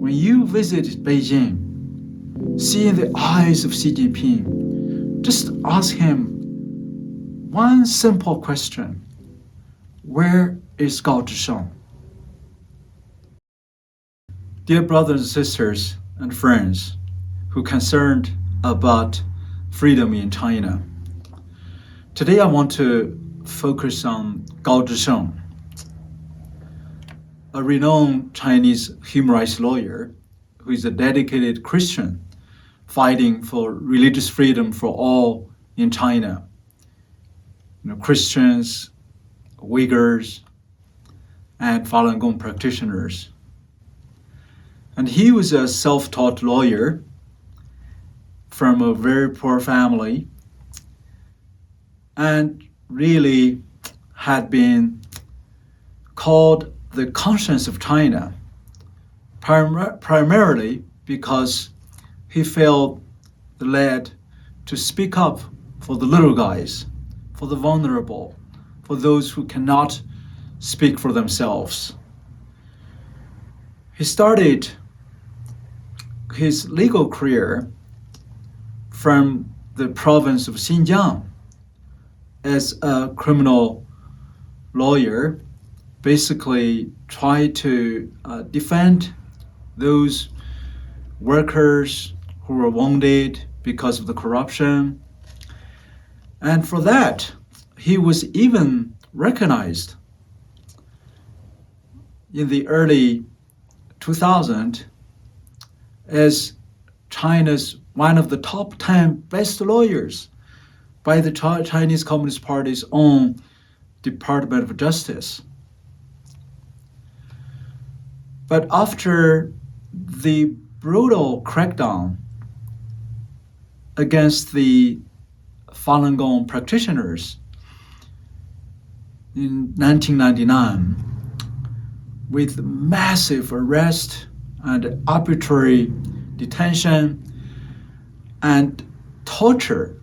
when you visit Beijing, see in the eyes of Xi Jinping, just ask him one simple question. Where is Gao Zhisheng? Dear brothers and sisters and friends who are concerned about freedom in China, today I want to focus on Gao Zhisheng, a renowned Chinese human rights lawyer who is a dedicated Christian fighting for religious freedom for all in China. Christians, Uyghurs, and Falun Gong practitioners. And he was a self-taught lawyer from a very poor family and really had been called the conscience of China, primarily because he felt led to speak up for the little guys, for the vulnerable, for those who cannot speak for themselves. He started his legal career from the province of Xinjiang as a criminal lawyer, basically tried to defend those workers who were wounded because of the corruption. And for that, he was even recognized in the early 2000s as China's one of the top 10 best lawyers by the Chinese Communist Party's own Department of Justice. But after the brutal crackdown against the Falun Gong practitioners in 1999, with massive arrest and arbitrary detention and torture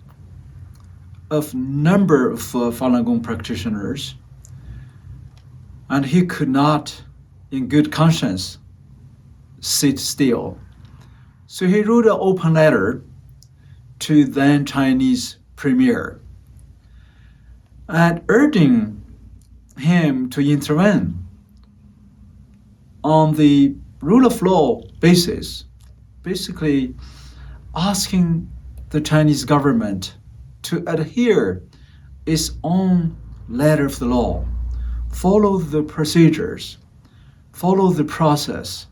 of number of Falun Gong practitioners, and he could not, in good conscience, sit still. So he wrote an open letter to then Chinese premier and urging him to intervene on the rule of law basis, basically asking the Chinese government to adhere its own letter of the law, follow the procedures, follow the process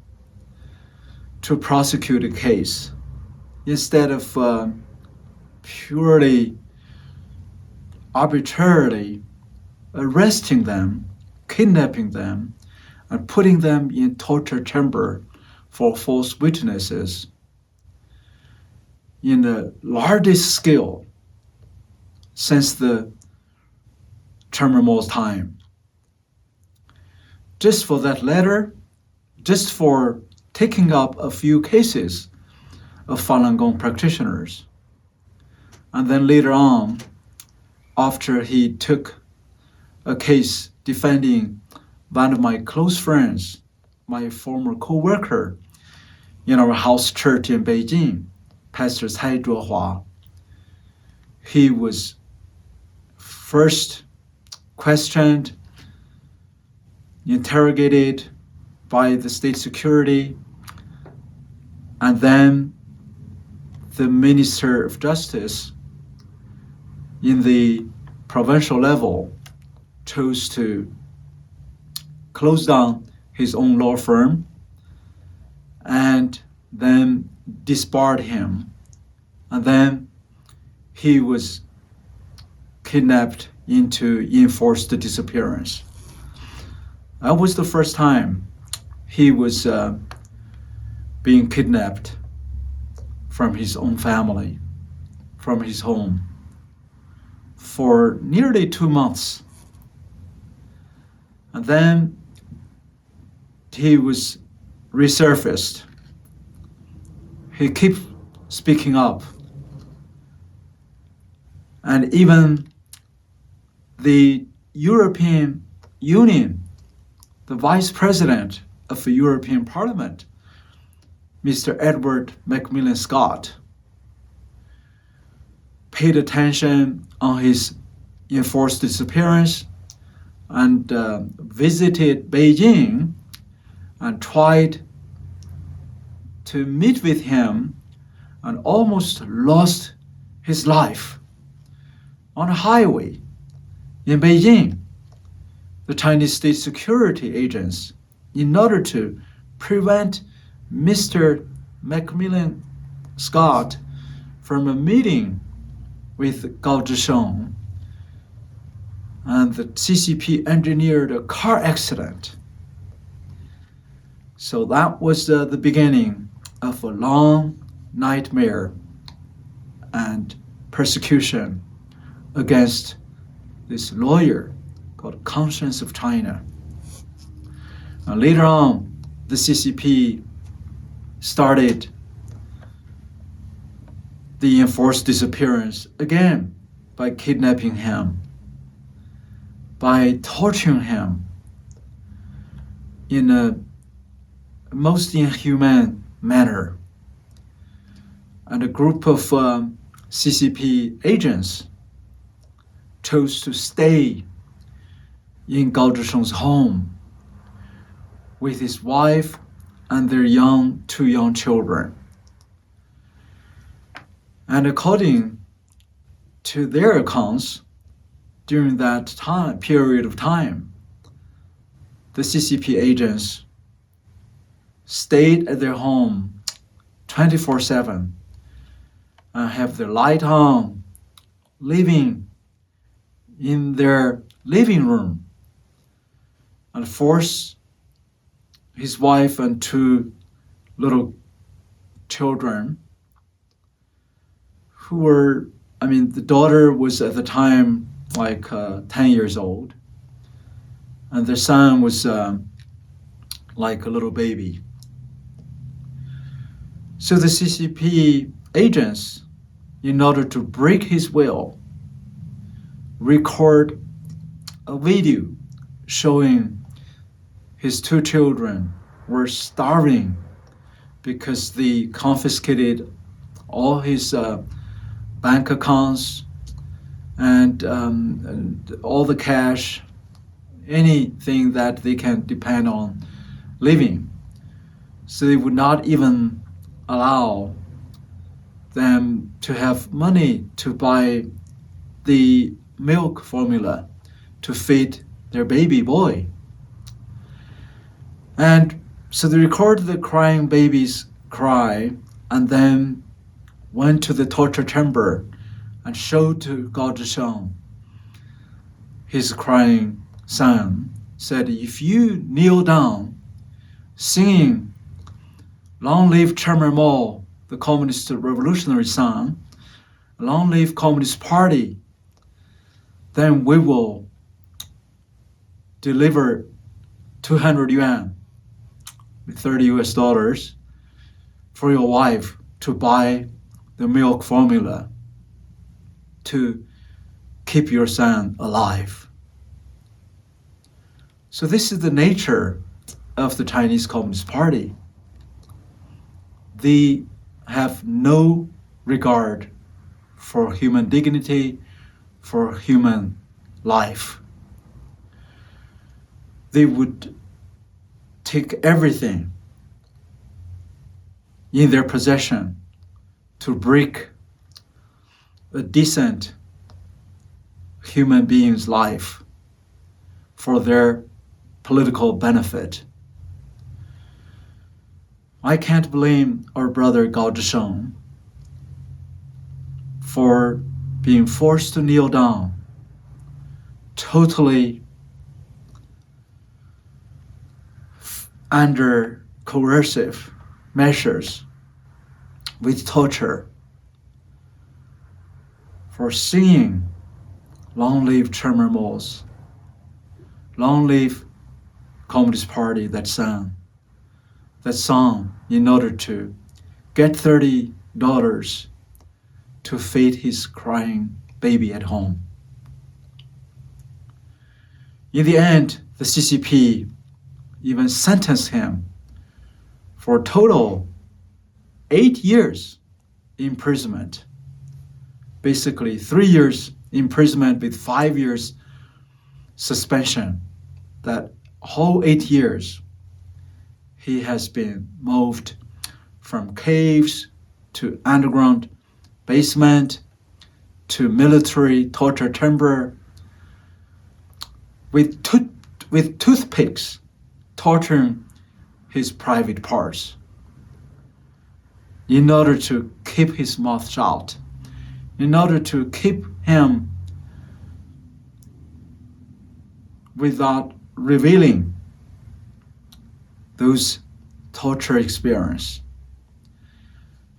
to prosecute a case instead of purely arbitrarily arresting them, kidnapping them, and putting them in torture chamber for false witnesses in the largest scale since the Chairman Mao's time. Just for that letter, just for taking up a few cases of Falun Gong practitioners. And then later on, after he took a case defending one of my close friends, my former co-worker in our house church in Beijing, Pastor Cai Zhuohua. He was first questioned, interrogated by the state security, and then the Minister of Justice in the provincial level chose to close down his own law firm and then disbarred him. And then he was kidnapped into enforced disappearance. That was the first time he was being kidnapped from his own family, from his home, for nearly 2 months. And then he was resurfaced. He kept speaking up. And even the European Union, the Vice President of the European Parliament, Mr. Edward Macmillan Scott paid attention on his enforced disappearance and visited Beijing and tried to meet with him and almost lost his life on a highway in Beijing. The Chinese state security agents, in order to prevent Mr. Macmillan Scott from a meeting with Gao Zhisheng, and the CCP engineered a car accident. So that was the beginning of a long nightmare and persecution against this lawyer called Conscience of China. And later on, the CCP started the enforced disappearance again by kidnapping him, by torturing him in a most inhuman manner. And a group of CCP agents chose to stay in Gao Zhisheng's home with his wife and their two young children. And according to their accounts, during that period of time, the CCP agents stayed at their home 24/7 and have their light on, living in their living room, and force his wife and two little children who were, the daughter was at the time like 10 years old, and the son was like a little baby. So the CCP agents, in order to break his will, record a video showing his two children were starving because they confiscated all his bank accounts and all the cash, anything that they can depend on living. So they would not even allow them to have money to buy the milk formula to feed their baby boy. And so they recorded the crying baby's cry and then went to the torture chamber and showed to Gao Zhisheng his crying son, said, if you kneel down singing "Long live Chairman Mao, the Communist Revolutionary Son, long live Communist Party," then we will deliver 200 yuan, $30 for your wife to buy the milk formula to keep your son alive. So this is the nature of the Chinese Communist Party. They have no regard for human dignity, for human life. They would take everything in their possession to break a decent human being's life for their political benefit. I can't blame our brother Gao Zhisheng for being forced to kneel down, totally under coercive measures with torture, for singing "Long live Chairman Mao, long live Communist Party," that song in order to get $30 to feed his crying baby at home. In the end, the CCP even sentenced him for total 8 years imprisonment. Basically 3 years imprisonment with 5 years suspension. That whole 8 years he has been moved from caves to underground basement to military torture chamber with toothpicks torturing his private parts in order to keep his mouth shut, in order to keep him without revealing those torture experience.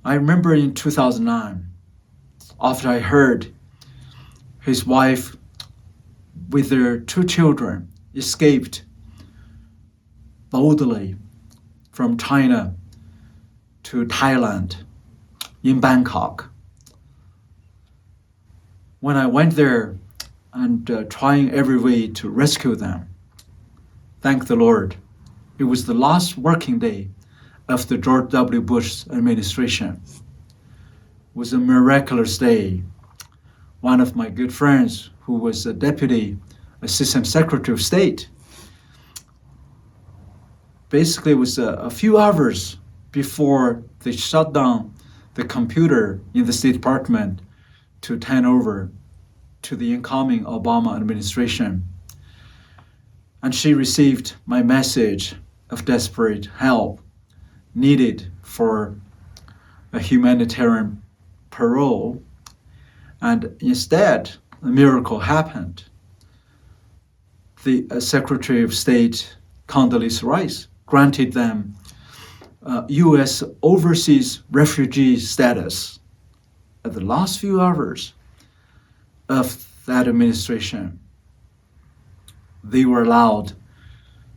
I remember in 2009, after I heard his wife with their 2 children escaped boldly from China to Thailand in Bangkok. When I went there and trying every way to rescue them, thank the Lord, it was the last working day of the George W. Bush administration. It was a miraculous day. One of my good friends, who was a Deputy Assistant Secretary of State, basically it was a few hours before they shut down the computer in the State Department to turn over to the incoming Obama administration. And she received my message of desperate help needed for a humanitarian parole. And instead, a miracle happened. The Secretary of State Condoleezza Rice granted them U.S. overseas refugee status at the last few hours of that administration. They were allowed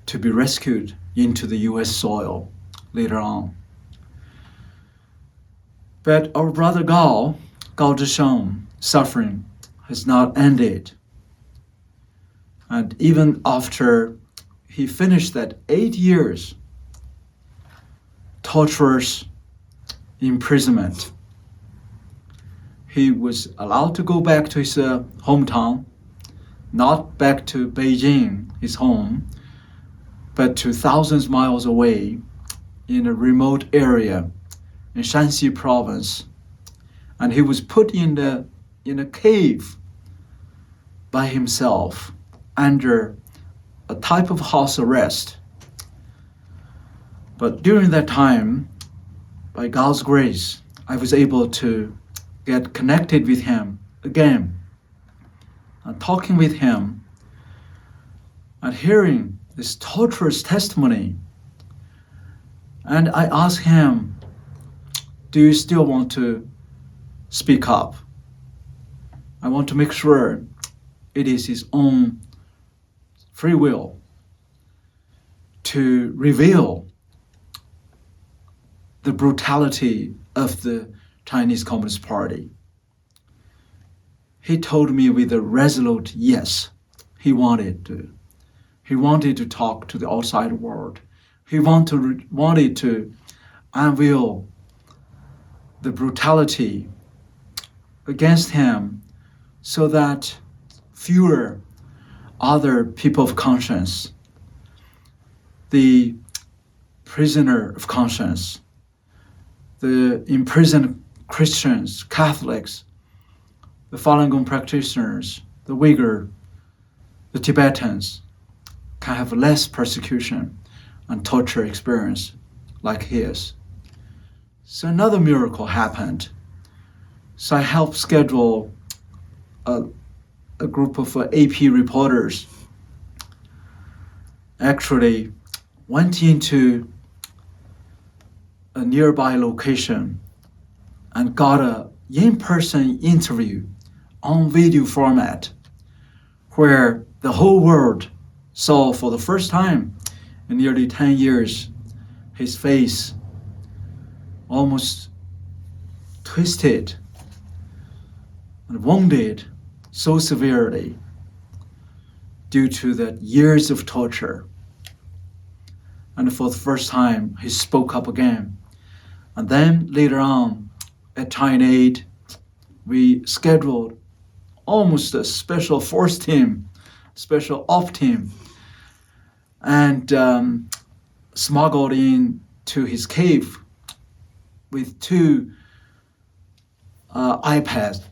to be rescued into the U.S. soil later on. But our brother Gao Zhisheng, suffering has not ended. And even after he finished that 8 years torturous imprisonment, he was allowed to go back to his hometown, not back to Beijing, his home, but to thousands of miles away in a remote area in Shanxi province. And he was put in a cave by himself under a type of house arrest. But during that time, by God's grace, I was able to get connected with him again, and talking with him and hearing this torturous testimony. And I asked him, do you still want to speak up? I want to make sure it is his own free will to reveal the brutality of the Chinese Communist Party. He told me with a resolute yes. He wanted to talk to the outside world. He wanted to unveil the brutality against him so that fewer other people of conscience, the prisoner of conscience, the imprisoned Christians, Catholics, the Falun Gong practitioners, the Uyghurs, the Tibetans, can have less persecution and torture experience like his. So another miracle happened. So I helped schedule a group of AP reporters actually went into a nearby location and got a in-person interview on video format where the whole world saw for the first time in nearly 10 years his face almost twisted and wounded so severely due to the years of torture. And for the first time, he spoke up again And then later on at ChinaAid, we scheduled almost a special force team, special op team, and smuggled into his cave with two iPads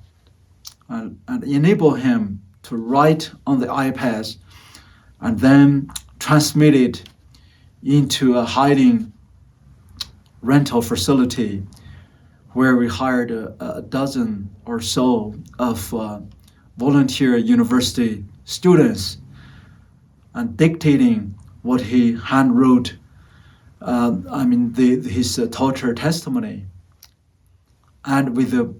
and enable him to write on the iPads and then transmit it into a hiding rental facility where we hired a dozen or so of volunteer university students and dictating what he hand wrote, his torture testimony, and with a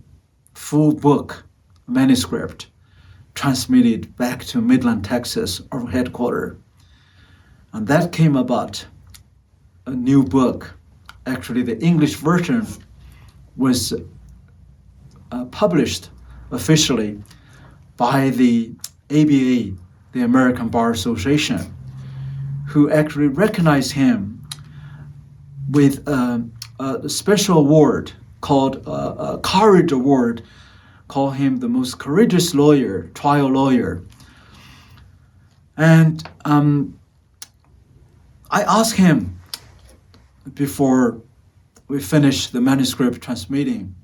full book manuscript transmitted back to Midland, Texas, our headquarters. And that came about a new book. Actually, the English version was published officially by the ABA, the American Bar Association, who actually recognized him with a special award called a Courage Award, call him the most courageous lawyer, trial lawyer. And I asked him before we finish the manuscript transmitting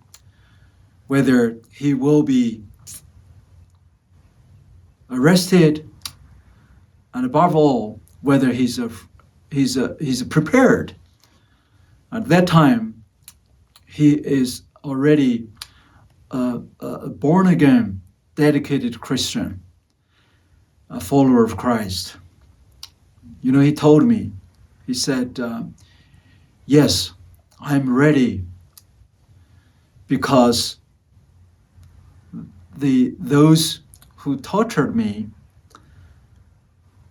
whether he will be arrested, and above all, whether he's prepared. At that time, he is already a born-again, dedicated Christian, a follower of Christ. You know, he told me, he said, yes, I'm ready because those who tortured me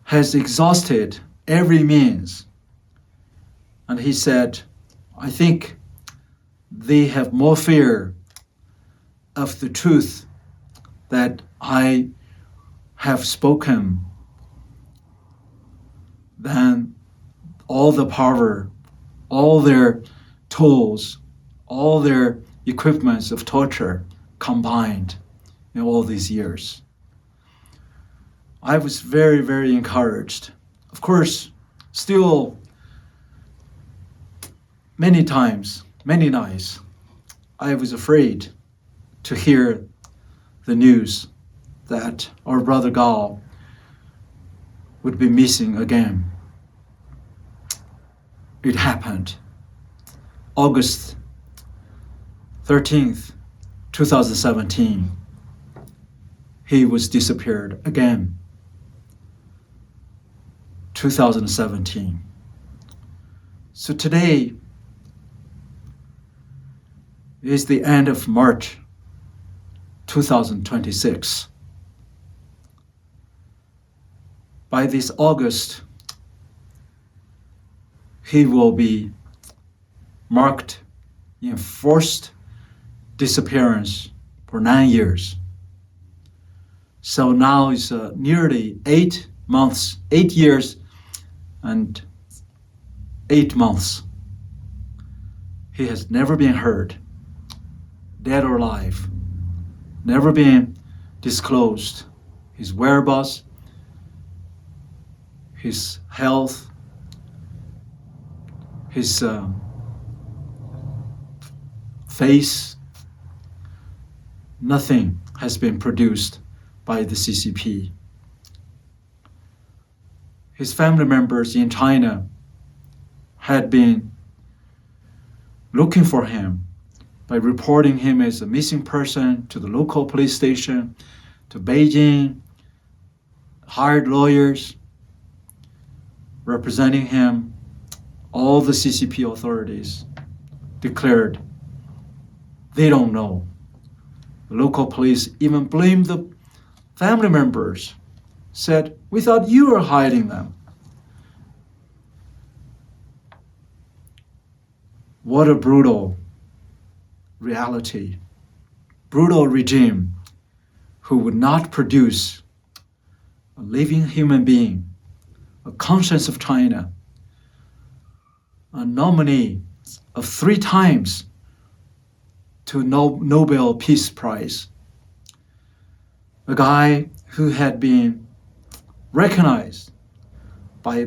has exhausted every means. And he said, I think they have more fear of the truth that I have spoken than all the power, all their tools, all their equipments of torture combined in all these years. I was very, very encouraged. Of course, still many times, many nights, I was afraid to hear the news that our brother Gao would be missing again. It happened. August 13th, 2017, he was disappeared again. 2017. So today is the end of March 2026. By this August, he will be marked in forced disappearance for 9 years. So now it's nearly 8 years and 8 months. He has never been heard, dead or alive, never been disclosed. His whereabouts, his health, his face, nothing has been produced by the CCP. His family members in China had been looking for him by reporting him as a missing person to the local police station, to Beijing, hired lawyers representing him. All the CCP authorities declared they don't know. The local police even blamed the family members, said, we thought you were hiding them. What a brutal reality, brutal regime who would not produce a living human being, a conscience of China, a nominee of 3 times to Nobel Peace Prize. A guy who had been recognized by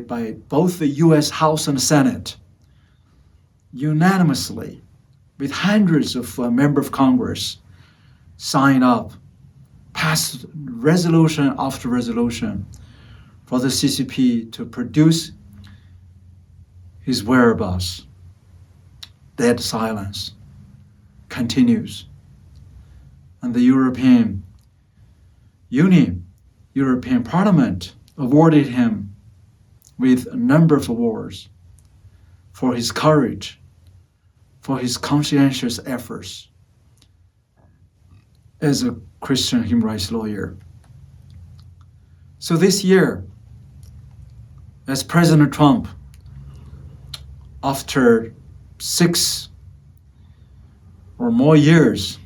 both the US House and Senate unanimously, with hundreds of members of Congress signed up, passed resolution after resolution for the CCP to produce his whereabouts. Dead silence continues. And the European Union, European Parliament awarded him with a number of awards for his courage, for his conscientious efforts as a Christian human rights lawyer. So this year, as President Trump, after 6 or more years,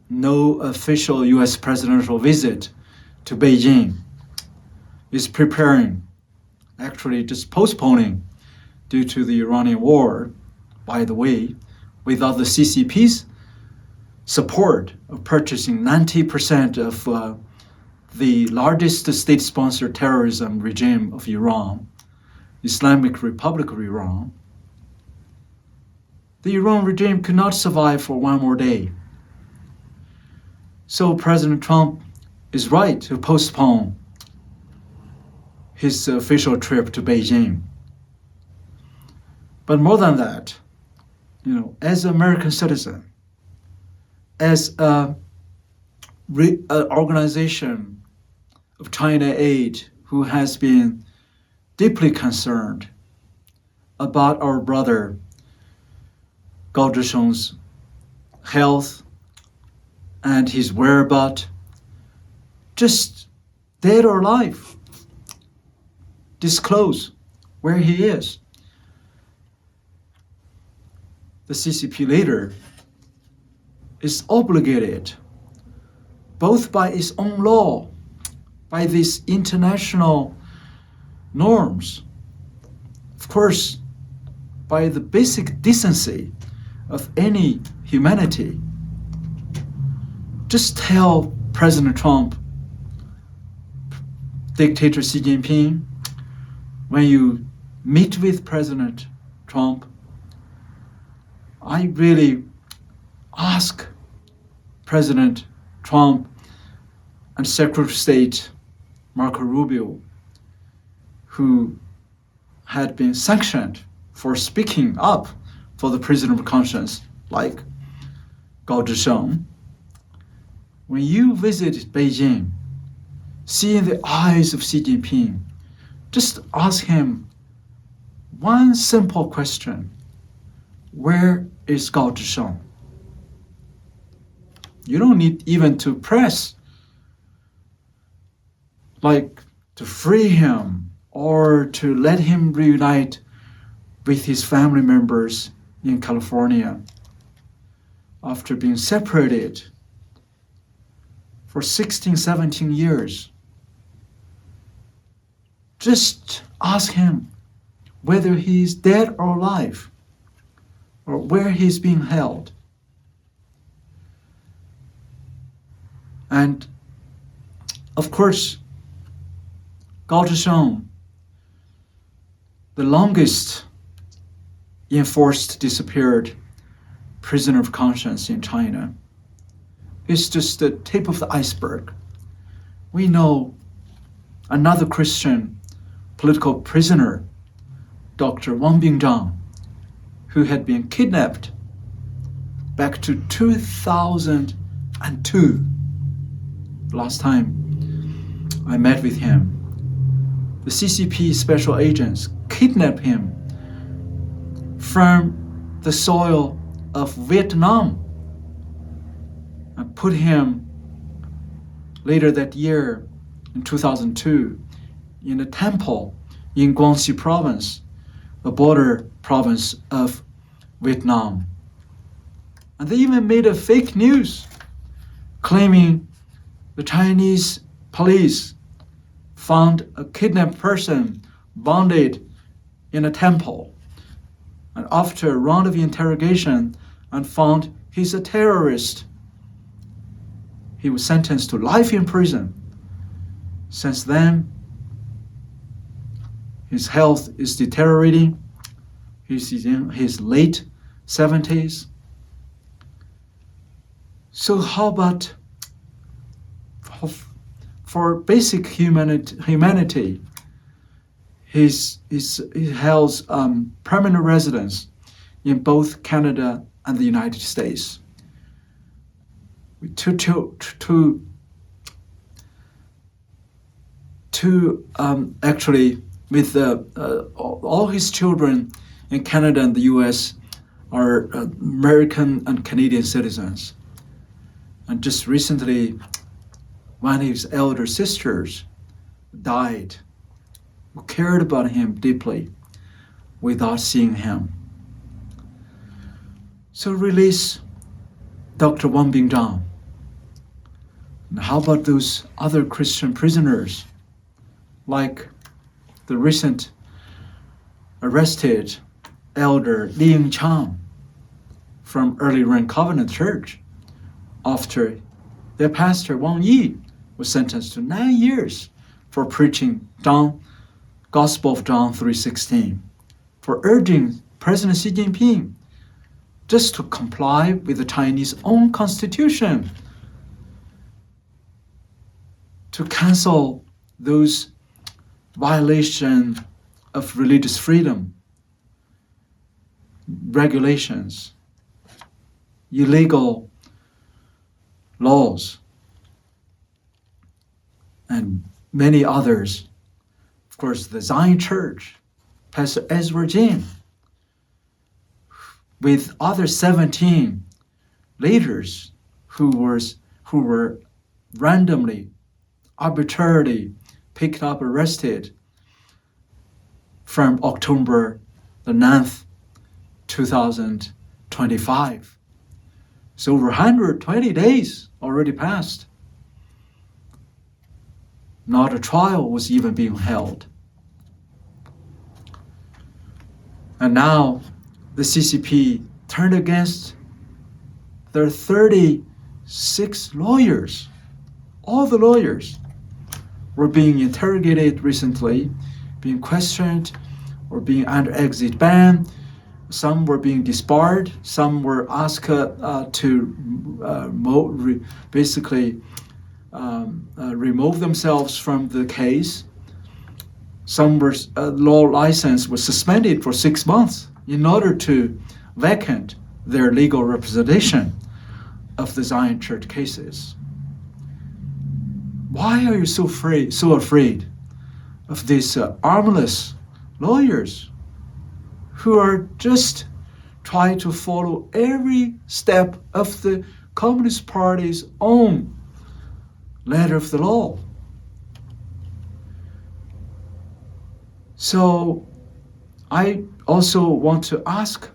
no official US presidential visit to Beijing, is preparing, actually just postponing due to the Iranian war, by the way, without the CCP's support of purchasing 90% of the largest state-sponsored terrorism regime of Iran, Islamic Republic of Iran. The Iran regime could not survive for 1 more day. So President Trump is right to postpone his official trip to Beijing. But more than that, as an American citizen, as an organization of ChinaAid who has been deeply concerned about our brother Gao Zhisheng's health and his whereabouts, just dead or alive, disclose where he is. The CCP leader is obligated, both by its own law, by these international norms, of course, by the basic decency of any humanity, just tell President Trump, dictator Xi Jinping, when you meet with President Trump, I really ask President Trump and Secretary of State Marco Rubio, who had been sanctioned for speaking up for the prisoner of conscience, like Gao Zhisheng, when you visit Beijing, see in the eyes of Xi Jinping, just ask him one simple question: where is Gao Zhisheng? You don't need even to press, like to free him or to let him reunite with his family members in California after being separated for 16, 17 years. Just ask him whether he is dead or alive, or where he's being held. And of course, Gao Zhisheng, the longest enforced disappeared prisoner of conscience in China, is just the tip of the iceberg. We know another Christian political prisoner, Dr. Wang Bingzhang, who had been kidnapped back to 2002. The last time I met with him, the CCP special agents kidnapped him from the soil of Vietnam and put him later that year in 2002 in a temple in Guangxi province, a border province of Vietnam. And they even made a fake news claiming the Chinese police found a kidnapped person bonded in a temple. And after a round of interrogation and found he's a terrorist, he was sentenced to life in prison. Since then, his health is deteriorating. He's in his late 70s. So how about for basic humanity, he holds permanent residence in both Canada and the United States. Actually, with all his children in Canada and the US are American and Canadian citizens. And just recently, one of his elder sisters died, who cared about him deeply without seeing him. So release Dr. Wang Bingzhang. And how about those other Christian prisoners, like the recent arrested elder Li Yingqiang from Early Rain Covenant Church, after their pastor Wang Yi was sentenced to 9 years for preaching Gospel of John 3:16, for urging President Xi Jinping just to comply with the Chinese own constitution, to cancel those violations of religious freedom, regulations, illegal laws, and many others. Of course, the Zion Church, Pastor Ezra Jin, with other 17 leaders who were randomly, arbitrarily picked up, arrested from October the 9th, 2025. So over 120 days already passed. Not a trial was even being held. And now the CCP turned against their 36 lawyers. All the lawyers were being interrogated recently, being questioned, or being under exit ban. Some were being disbarred. Some were asked to remove themselves from the case. Some were law license was suspended for 6 months in order to vacate their legal representation of the Zion Church cases. Why are you so afraid of these armless lawyers who are just trying to follow every step of the Communist Party's own letter of the law? So I also want to ask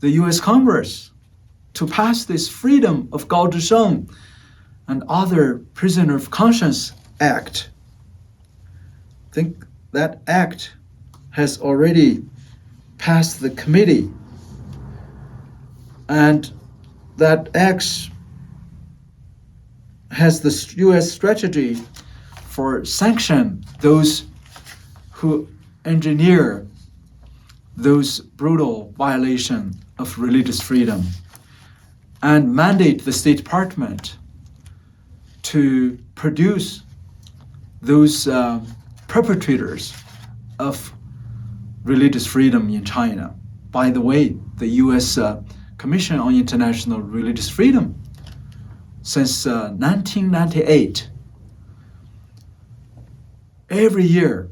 the US Congress to pass this Freedom of Gao Zhisheng and other Prisoner of Conscience Act. I think that act has already passed the committee, and that act has the US strategy for sanction those who engineer those brutal violations of religious freedom, and mandate the State Department to produce those perpetrators of religious freedom in China. By the way, the US Commission on International Religious Freedom, since 1998, every year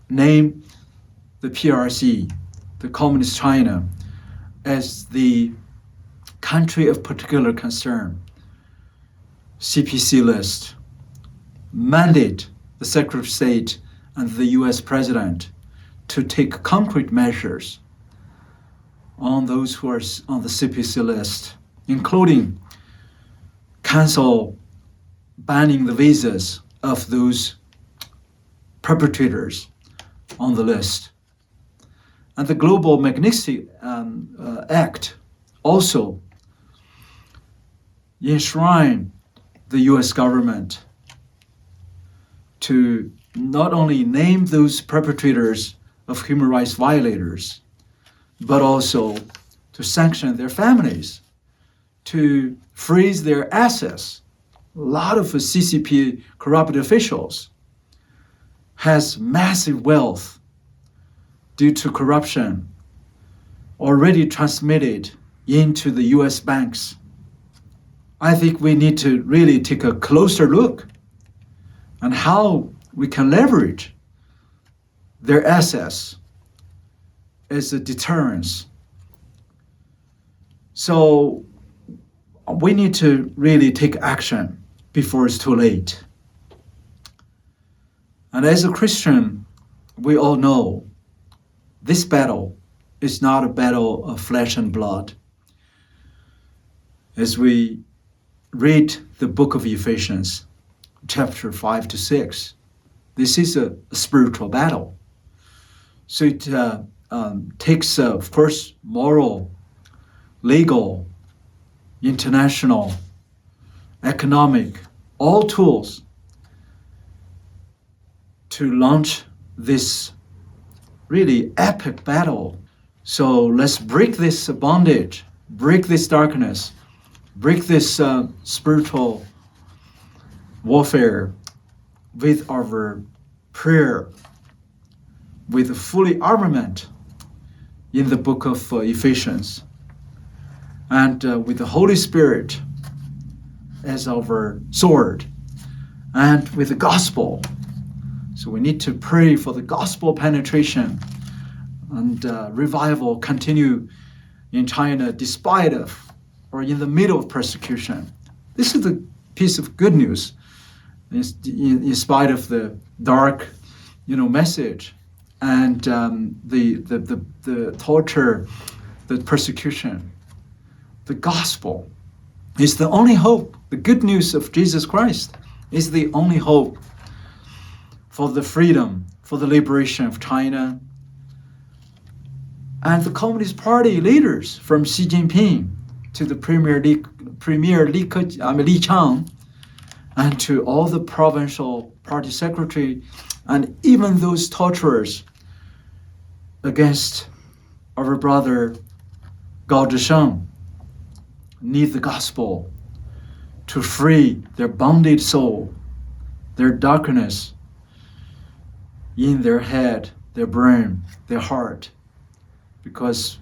name the PRC, the Communist China, as the country of particular concern, CPC list, mandate the Secretary of State and the US President to take concrete measures on those who are on the CPC list, including banning the visas of those perpetrators on the list. And the Global Magnitsky Act also enshrine the US government to not only name those perpetrators of human rights violators, but also to sanction their families, to freeze their assets. A lot of CCP corrupt officials has massive wealth due to corruption already transmitted into the US banks. I think we need to really take a closer look on how we can leverage their assets as a deterrence. So we need to really take action before it's too late. And as a Christian, we all know this battle is not a battle of flesh and blood. As we read the book of Ephesians, chapter 5 to 6, this is a spiritual battle. So it takes, of course, moral, legal, international, economic, all tools to launch this really epic battle. So let's break this bondage, break this darkness, break this spiritual warfare with our prayer, with fully armament in the book of Ephesians, and with the Holy Spirit as our sword, and with the gospel. So we need to pray for the gospel penetration and revival continue in China despite of or in the middle of persecution. This is the piece of good news in spite of the dark, message and the torture, the persecution. The gospel is the only hope. The good news of Jesus Christ is the only hope for the freedom, for the liberation of China. And the Communist Party leaders, from Xi Jinping to the Premier Li Chang, and to all the provincial party secretary, and even those torturers against our brother Gao Zhisheng, need the gospel to free their bonded soul, their darkness in their head, their brain, their heart, because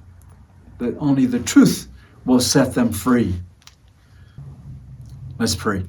only the truth will set them free. Let's pray.